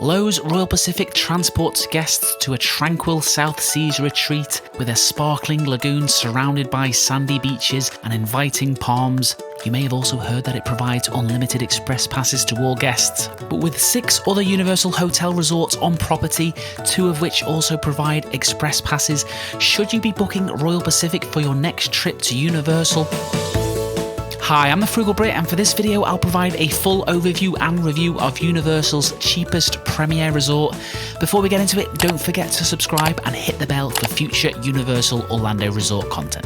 Loews Royal Pacific transports guests to a tranquil South Seas retreat with a sparkling lagoon surrounded by sandy beaches and inviting palms. You may have also heard that it provides unlimited express passes to all guests. But with 6 other Universal hotel resorts on property, 2 of which also provide express passes, should you be booking Royal Pacific for your next trip to Universal? Hi, I'm the Frugal Brit, and for this video I'll provide a full overview and review of Universal's cheapest premier resort. Before we get into it, don't forget to subscribe and hit the bell for future Universal Orlando Resort content.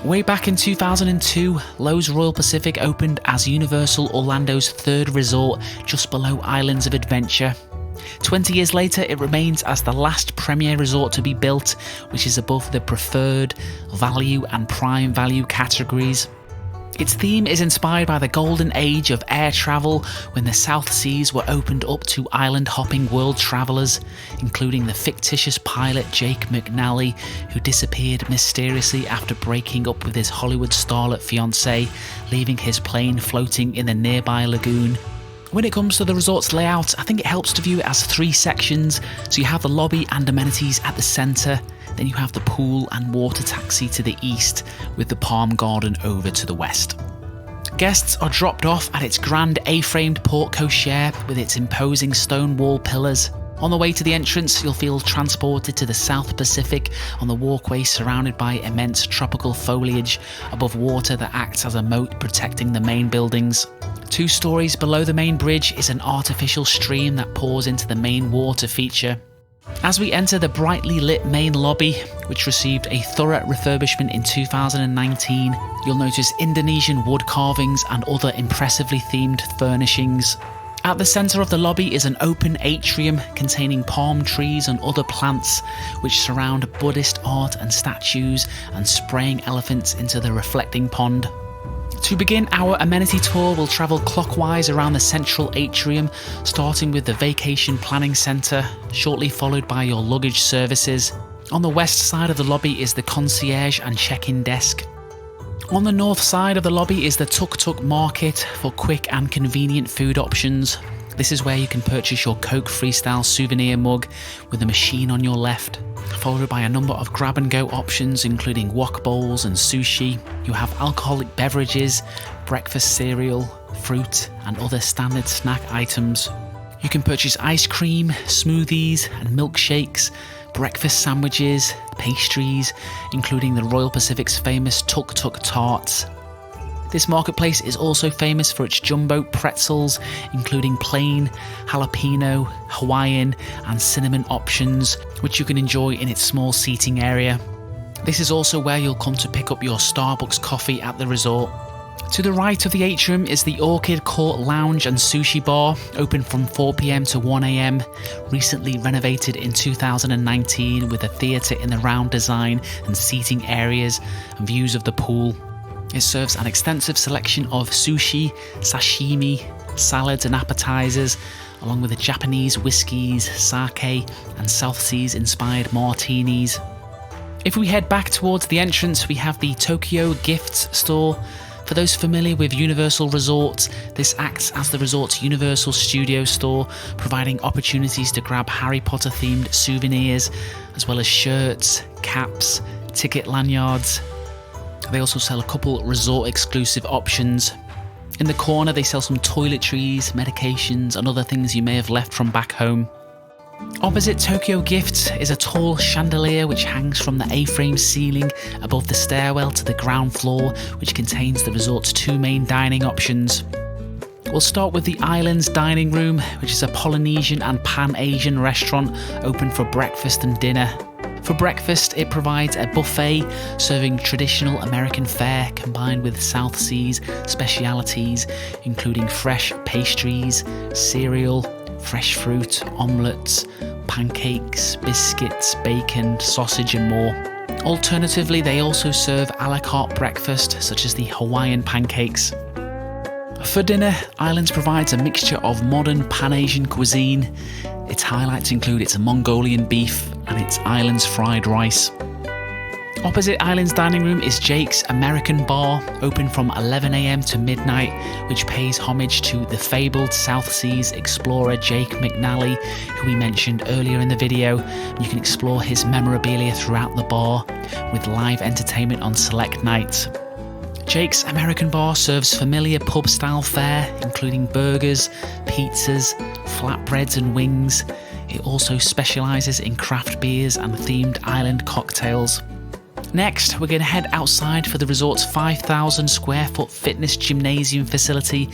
Way back in 2002, Loews Royal Pacific opened as Universal Orlando's 3rd resort, just below Islands of Adventure. 20 years later, it remains as the last premier resort to be built, which is above the preferred, value and prime value categories. Its theme is inspired by the golden age of air travel, when the South Seas were opened up to island-hopping world travellers, including the fictitious pilot Jake McNally, who disappeared mysteriously after breaking up with his Hollywood starlet fiancée, leaving his plane floating in the nearby lagoon. When it comes to the resort's layout, I think it helps to view it as 3 sections. So you have the lobby and amenities at the centre, then you have the pool and water taxi to the east, with the Palm Garden over to the west. Guests are dropped off at its grand A-framed porte cochere with its imposing stone wall pillars. On the way to the entrance, you'll feel transported to the South Pacific on the walkway surrounded by immense tropical foliage above water that acts as a moat protecting the main buildings. 2 stories below the main bridge is an artificial stream that pours into the main water feature. As we enter the brightly lit main lobby, which received a thorough refurbishment in 2019, you'll notice Indonesian wood carvings and other impressively themed furnishings. At the centre of the lobby is an open atrium containing palm trees and other plants, which surround Buddhist art and statues and spraying elephants into the reflecting pond. To begin our amenity tour, we'll travel clockwise around the central atrium, starting with the Vacation Planning Centre, shortly followed by your luggage services. On the west side of the lobby is the concierge and check-in desk. On the north side of the lobby is the Tuk Tuk Market for quick and convenient food options. This is where you can purchase your Coke Freestyle souvenir mug with a machine on your left, followed by a number of grab-and-go options including wok bowls and sushi. You have alcoholic beverages, breakfast cereal, fruit and other standard snack items. You can purchase ice cream, smoothies and milkshakes, breakfast sandwiches, pastries, including the Royal Pacific's famous Tuk Tuk tarts. This marketplace is also famous for its jumbo pretzels, including plain, jalapeno, Hawaiian and cinnamon options, which you can enjoy in its small seating area. This is also where you'll come to pick up your Starbucks coffee at the resort. To the right of the atrium is the Orchid Court Lounge and Sushi Bar, open from 4 PM to 1 AM, recently renovated in 2019 with a theatre in the round design and seating areas and views of the pool. It serves an extensive selection of sushi, sashimi, salads and appetizers, along with the Japanese whiskies, sake and South Seas inspired martinis. If we head back towards the entrance, we have the Tokyo Gifts store. For those familiar with Universal Resorts, this acts as the resort's Universal Studio store, providing opportunities to grab Harry Potter themed souvenirs, as well as shirts, caps, ticket lanyards. They also sell a couple resort-exclusive options. In the corner, they sell some toiletries, medications, and other things you may have left from back home. Opposite Tokyo Gifts is a tall chandelier which hangs from the A-frame ceiling above the stairwell to the ground floor, which contains the resort's 2 main dining options. We'll start with the Islands Dining Room, which is a Polynesian and Pan-Asian restaurant open for breakfast and dinner. For breakfast, it provides a buffet serving traditional American fare combined with South Seas specialities, including fresh pastries, cereal, fresh fruit, omelettes, pancakes, biscuits, bacon, sausage and more. Alternatively, they also serve a la carte breakfast, such as the Hawaiian pancakes. For dinner, Islands provides a mixture of modern Pan-Asian cuisine. Its highlights include its Mongolian beef and its Islands fried rice. Opposite Island's dining room is Jake's American Bar, open from 11 AM to midnight, which pays homage to the fabled South Seas explorer Jake McNally, who we mentioned earlier in the video. You can explore his memorabilia throughout the bar, with live entertainment on select nights. Jake's American Bar serves familiar pub-style fare, including burgers, pizzas, flatbreads and wings. It also specialises in craft beers and themed island cocktails. Next, we're going to head outside for the resort's 5,000 square foot fitness gymnasium facility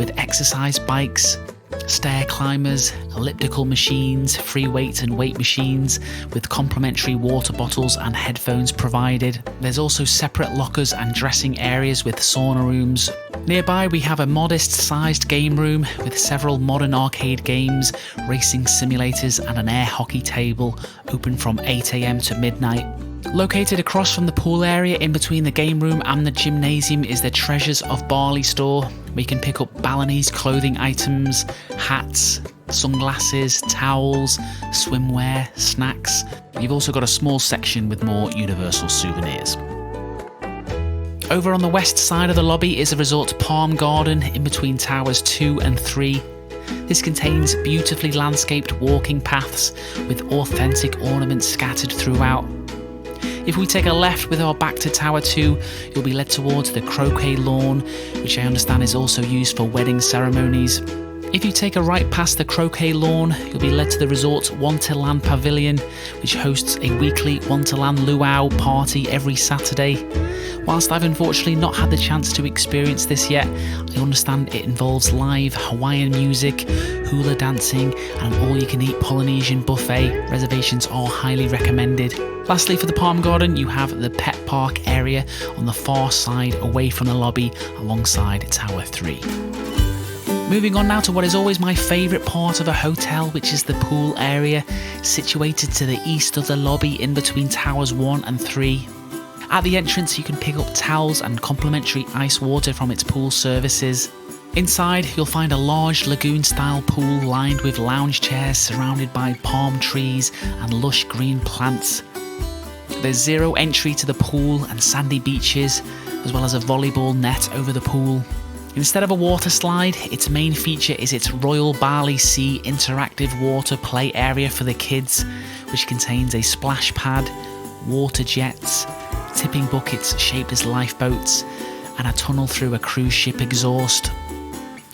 with exercise bikes, stair climbers, elliptical machines, free weights and weight machines with complimentary water bottles and headphones provided. There's also separate lockers and dressing areas with sauna rooms. Nearby we have a modest sized game room with several modern arcade games, racing simulators and an air hockey table, open from 8 AM to midnight. Located across from the pool area in between the game room and the gymnasium is the Treasures of Barley store, where you can pick up Balinese clothing items, hats, sunglasses, towels, swimwear, snacks. You've also got a small section with more Universal souvenirs. Over on the west side of the lobby is the resort's Palm Garden in between towers 2 and 3. This contains beautifully landscaped walking paths with authentic ornaments scattered throughout. If we take a left with our back to Tower 2, you'll be led towards the croquet lawn, which I understand is also used for wedding ceremonies. If you take a right past the croquet lawn, you'll be led to the resort's Wonderland Pavilion, which hosts a weekly Wonderland Luau party every Saturday. Whilst I've unfortunately not had the chance to experience this yet, I understand it involves live Hawaiian music, hula dancing, and an all-you-can-eat Polynesian buffet. Reservations are highly recommended. Lastly, for the Palm Garden, you have the pet park area on the far side away from the lobby alongside Tower 3. Moving on now to what is always my favourite part of a hotel, which is the pool area, situated to the east of the lobby in between Towers 1 and 3. At the entrance, you can pick up towels and complimentary ice water from its pool services. Inside, you'll find a large lagoon-style pool lined with lounge chairs surrounded by palm trees and lush green plants. There's zero entry to the pool and sandy beaches, as well as a volleyball net over the pool. Instead of a water slide, its main feature is its Royal Bali Sea interactive water play area for the kids, which contains a splash pad, water jets, tipping buckets shaped as lifeboats, and a tunnel through a cruise ship exhaust.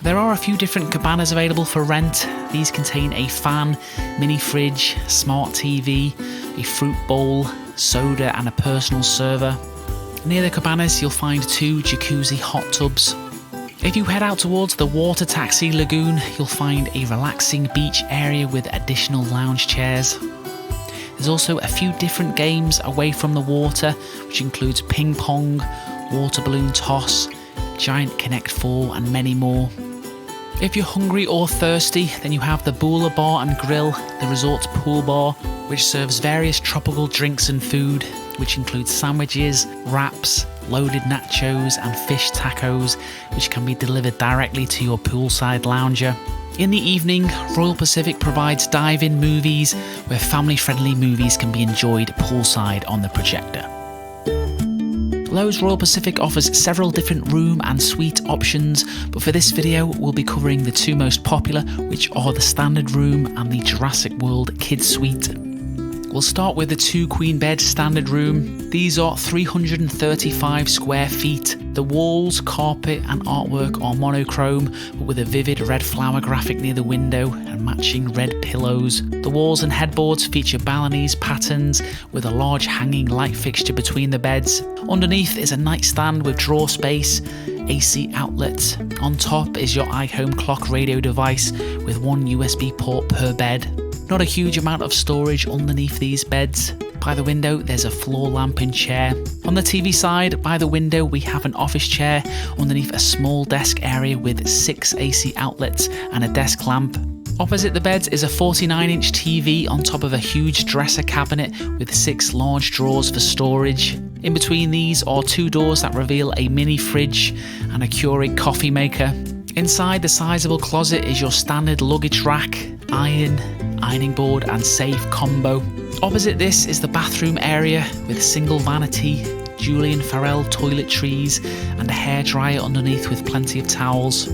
There are a few different cabanas available for rent. These contain a fan, mini fridge, smart TV, a fruit bowl, soda and a personal server. Near the cabanas you'll find 2 jacuzzi hot tubs. If you head out towards the water taxi lagoon, you'll find a relaxing beach area with additional lounge chairs. There's also a few different games away from the water, which includes ping pong, water balloon toss, giant Connect 4 and many more. If you're hungry or thirsty, then you have the Bula Bar and Grill, the resort's pool bar, which serves various tropical drinks and food, which includes sandwiches, wraps, loaded nachos and fish tacos, which can be delivered directly to your poolside lounger. In the evening, Royal Pacific provides dive-in movies, where family-friendly movies can be enjoyed poolside on the projector. Loews Royal Pacific offers several different room and suite options, but for this video we'll be covering the 2 most popular, which are the Standard Room and the Jurassic World Kids Suite. We'll start with the 2 queen bed standard room. These are 335 square feet. The walls, carpet and artwork are monochrome, but with a vivid red flower graphic near the window and matching red pillows. The walls and headboards feature Balinese patterns with a large hanging light fixture between the beds. Underneath is a nightstand with drawer space, AC outlet. On top is your iHome clock radio device with 1 USB port per bed. Not a huge amount of storage underneath these beds. By the window there's a floor lamp and chair. On the TV side, by the window we have an office chair underneath a small desk area with 6 AC outlets and a desk lamp. Opposite the beds is a 49-inch TV on top of a huge dresser cabinet with 6 large drawers for storage. In between these are 2 doors that reveal a mini fridge and a Keurig coffee maker. Inside the sizable closet is your standard luggage rack, ironing board and safe combo. Opposite this is the bathroom area with single vanity, Julian Farrell toiletries, and a hairdryer underneath with plenty of towels.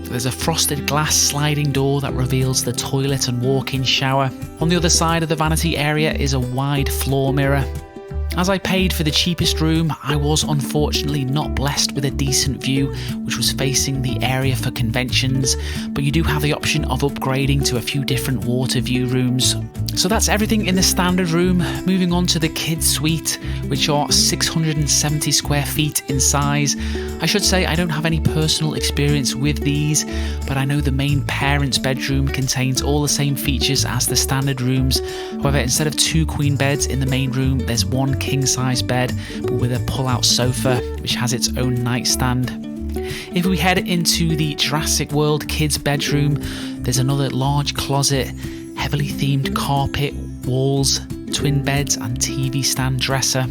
There's a frosted glass sliding door that reveals the toilet and walk-in shower. On the other side of the vanity area is a wide floor mirror. As I paid for the cheapest room, I was unfortunately not blessed with a decent view, which was facing the area for conventions, but you do have the option of upgrading to a few different water view rooms. So that's everything in the standard room. Moving on to the kids suite, which are 670 square feet in size. I should say I don't have any personal experience with these, but I know the main parents' bedroom contains all the same features as the standard rooms. However, instead of 2 queen beds in the main room, there's 1 king-size bed, but with a pull-out sofa, which has its own nightstand. If we head into the Jurassic World kids' bedroom, there's another large closet, heavily themed carpet, walls, twin beds and TV stand dresser.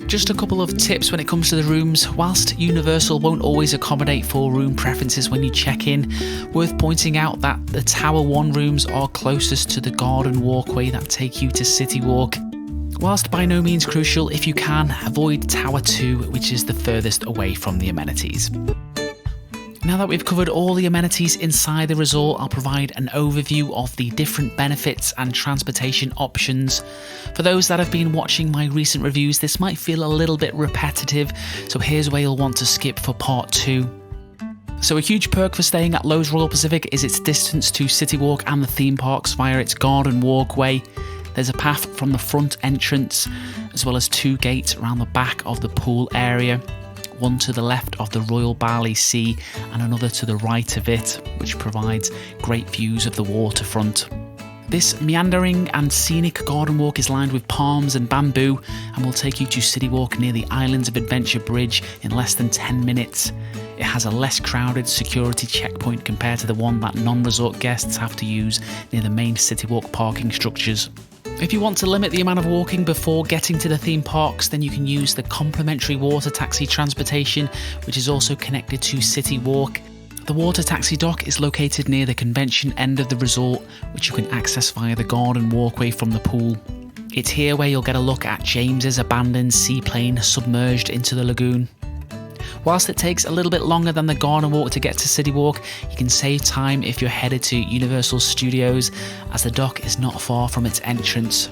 Just a couple of tips when it comes to the rooms. Whilst Universal won't always accommodate for room preferences when you check in, worth pointing out that the Tower 1 rooms are closest to the garden walkway that take you to City Walk. Whilst by no means crucial, if you can, avoid Tower 2, which is the furthest away from the amenities. Now that we've covered all the amenities inside the resort, I'll provide an overview of the different benefits and transportation options. For those that have been watching my recent reviews, this might feel a little bit repetitive, so here's where you'll want to skip for part 2. So a huge perk for staying at Loews Royal Pacific is its distance to City Walk and the theme parks via its garden walkway. There's a path from the front entrance, as well as 2 gates around the back of the pool area. One to the left of the Royal Bali Sea and another to the right of it, which provides great views of the waterfront. This meandering and scenic garden walk is lined with palms and bamboo and will take you to City Walk near the Islands of Adventure Bridge in less than 10 minutes. It has a less crowded security checkpoint compared to the one that non-resort guests have to use near the main City Walk parking structures. If you want to limit the amount of walking before getting to the theme parks, then you can use the complimentary water taxi transportation, which is also connected to City Walk. The water taxi dock is located near the convention end of the resort, which you can access via the garden walkway from the pool. It's here where you'll get a look at James's abandoned seaplane submerged into the lagoon. Whilst it takes a little bit longer than the garden walk to get to City Walk, you can save time if you're headed to Universal Studios, as the dock is not far from its entrance.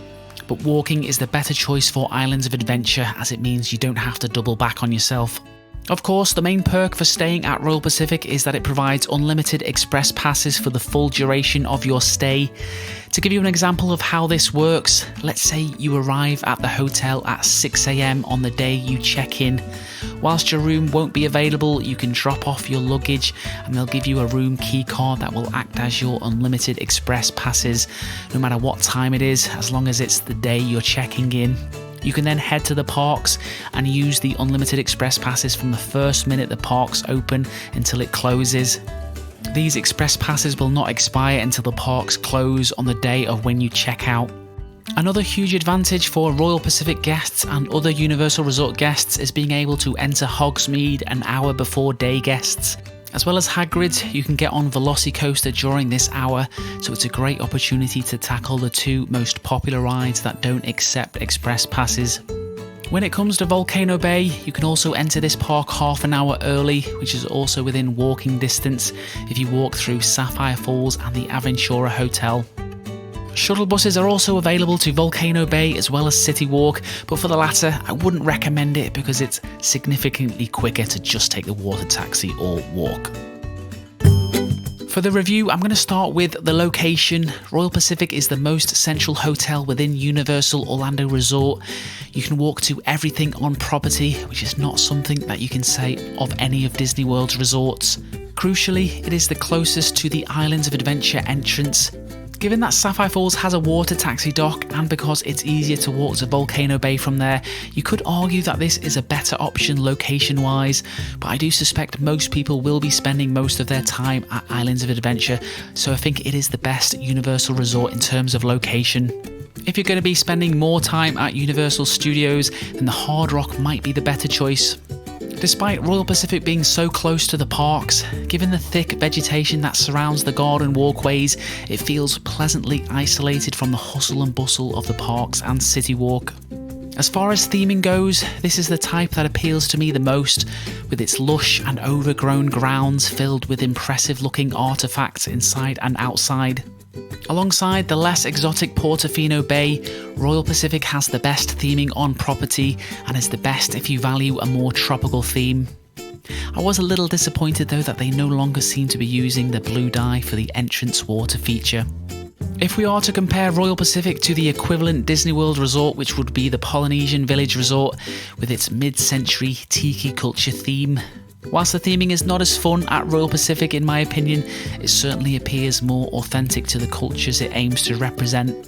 But walking is the better choice for Islands of Adventure, as it means you don't have to double back on yourself. Of course, the main perk for staying at Royal Pacific is that it provides unlimited express passes for the full duration of your stay. To give you an example of how this works, let's say you arrive at the hotel at 6 AM on the day you check in. Whilst your room won't be available, you can drop off your luggage and they'll give you a room key card that will act as your unlimited express passes, no matter what time it is, as long as it's the day you're checking in. You can then head to the parks and use the unlimited express passes from the first minute the parks open until it closes. These express passes will not expire until the parks close on the day of when you check out. Another huge advantage for Royal Pacific guests and other Universal Resort guests is being able to enter Hogsmeade an hour before day guests. As well as Hagrid, you can get on Velocicoaster during this hour, so it's a great opportunity to tackle the 2 most popular rides that don't accept express passes. When it comes to Volcano Bay, you can also enter this park half an hour early, which is also within walking distance if you walk through Sapphire Falls and the Aventura Hotel. Shuttle buses are also available to Volcano Bay as well as City Walk, but for the latter, I wouldn't recommend it because it's significantly quicker to just take the water taxi or walk. For the review, I'm going to start with the location. Royal Pacific is the most central hotel within Universal Orlando Resort. You can walk to everything on property, which is not something that you can say of any of Disney World's resorts. Crucially, it is the closest to the Islands of Adventure entrance. Given that Sapphire Falls has a water taxi dock and because it's easier to walk to Volcano Bay from there, you could argue that this is a better option location-wise, but I do suspect most people will be spending most of their time at Islands of Adventure, so I think it is the best Universal Resort in terms of location. If you're going to be spending more time at Universal Studios, then the Hard Rock might be the better choice. Despite Royal Pacific being so close to the parks, given the thick vegetation that surrounds the garden walkways, it feels pleasantly isolated from the hustle and bustle of the parks and City Walk. As far as theming goes, this is the type that appeals to me the most, with its lush and overgrown grounds filled with impressive looking artefacts inside and outside. Alongside the less exotic Portofino Bay, Royal Pacific has the best theming on property and is the best if you value a more tropical theme. I was a little disappointed though that they no longer seem to be using the blue dye for the entrance water feature. If we are to compare Royal Pacific to the equivalent Disney World resort, which would be the Polynesian Village Resort with its mid-century tiki culture theme, whilst the theming is not as fun at Royal Pacific in my opinion, it certainly appears more authentic to the cultures it aims to represent.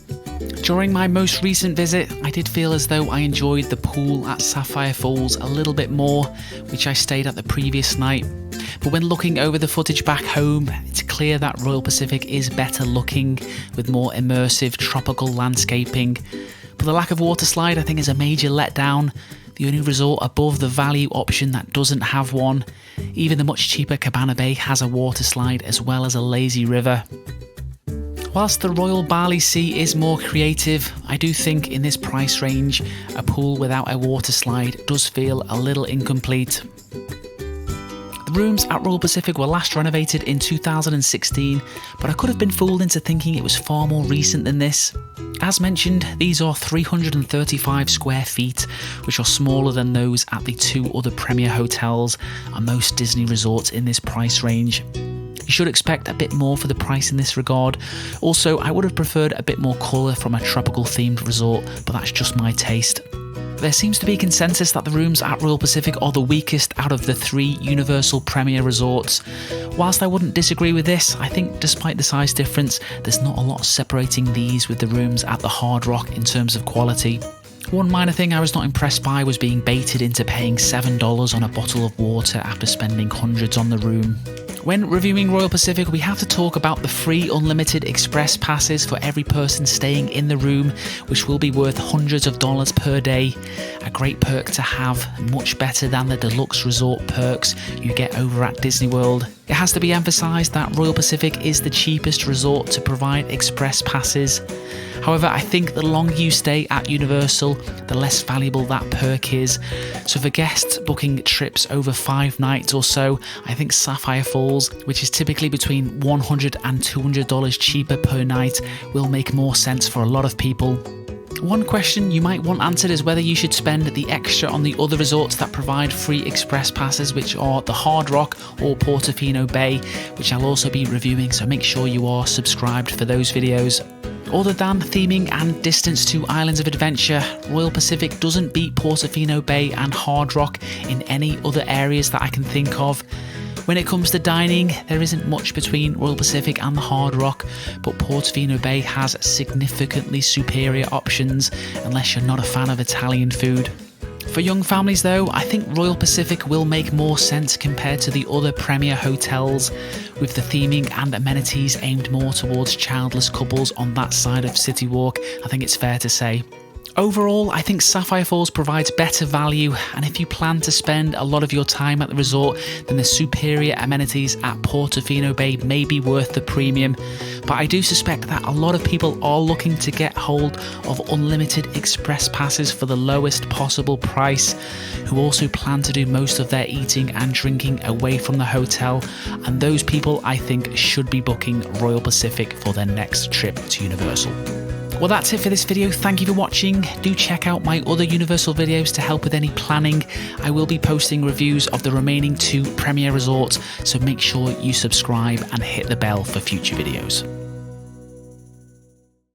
During my most recent visit, I did feel as though I enjoyed the pool at Sapphire Falls a little bit more, which I stayed at the previous night. But when looking over the footage back home, it's clear that Royal Pacific is better looking, with more immersive tropical landscaping. But the lack of water slide I think is a major letdown. The only resort above the value option that doesn't have one. Even the much cheaper Cabana Bay has a water slide as well as a lazy river. Whilst the Royal Bali Sea is more creative, I do think in this price range, a pool without a water slide does feel a little incomplete. The rooms at Royal Pacific were last renovated in 2016, but I could have been fooled into thinking it was far more recent than this. As mentioned, these are 335 square feet, which are smaller than those at the two other Premier hotels and most Disney resorts in this price range. You should expect a bit more for the price in this regard. Also, I would have preferred a bit more colour from a tropical themed resort, but that's just my taste. There seems to be consensus that the rooms at Royal Pacific are the weakest out of the three Universal Premier resorts. Whilst I wouldn't disagree with this, I think despite the size difference, there's not a lot separating these with the rooms at the Hard Rock in terms of quality. One minor thing I was not impressed by was being baited into paying $7 on a bottle of water after spending hundreds on the room. When reviewing Royal Pacific, we have to talk about the free unlimited express passes for every person staying in the room, which will be worth hundreds of dollars per day. A great perk to have, much better than the deluxe resort perks you get over at Disney World. It has to be emphasised that Royal Pacific is the cheapest resort to provide express passes. However, I think the longer you stay at Universal, the less valuable that perk is. So for guests booking trips over 5 nights or so, I think Sapphire Falls, which is typically between $100 and $200 cheaper per night, will make more sense for a lot of people. One question you might want answered is whether you should spend the extra on the other resorts that provide free express passes, which are the Hard Rock or Portofino Bay, which I'll also be reviewing, so make sure you are subscribed for those videos. Other than theming and distance to Islands of Adventure, Royal Pacific doesn't beat Portofino Bay and Hard Rock in any other areas that I can think of. When it comes to dining, there isn't much between Royal Pacific and the Hard Rock, but Portofino Bay has significantly superior options unless you're not a fan of Italian food. For young families though, I think Royal Pacific will make more sense compared to the other Premier hotels, with the theming and amenities aimed more towards childless couples on that side of City Walk, I think it's fair to say. Overall, I think Sapphire Falls provides better value, and if you plan to spend a lot of your time at the resort, then the superior amenities at Portofino Bay may be worth the premium. But I do suspect that a lot of people are looking to get hold of unlimited express passes for the lowest possible price, who also plan to do most of their eating and drinking away from the hotel, and those people I think should be booking Royal Pacific for their next trip to Universal. Well, that's it for this video. Thank you for watching. Do check out my other Universal videos to help with any planning. I will be posting reviews of the remaining 2 Premier resorts, so make sure you subscribe and hit the bell for future videos.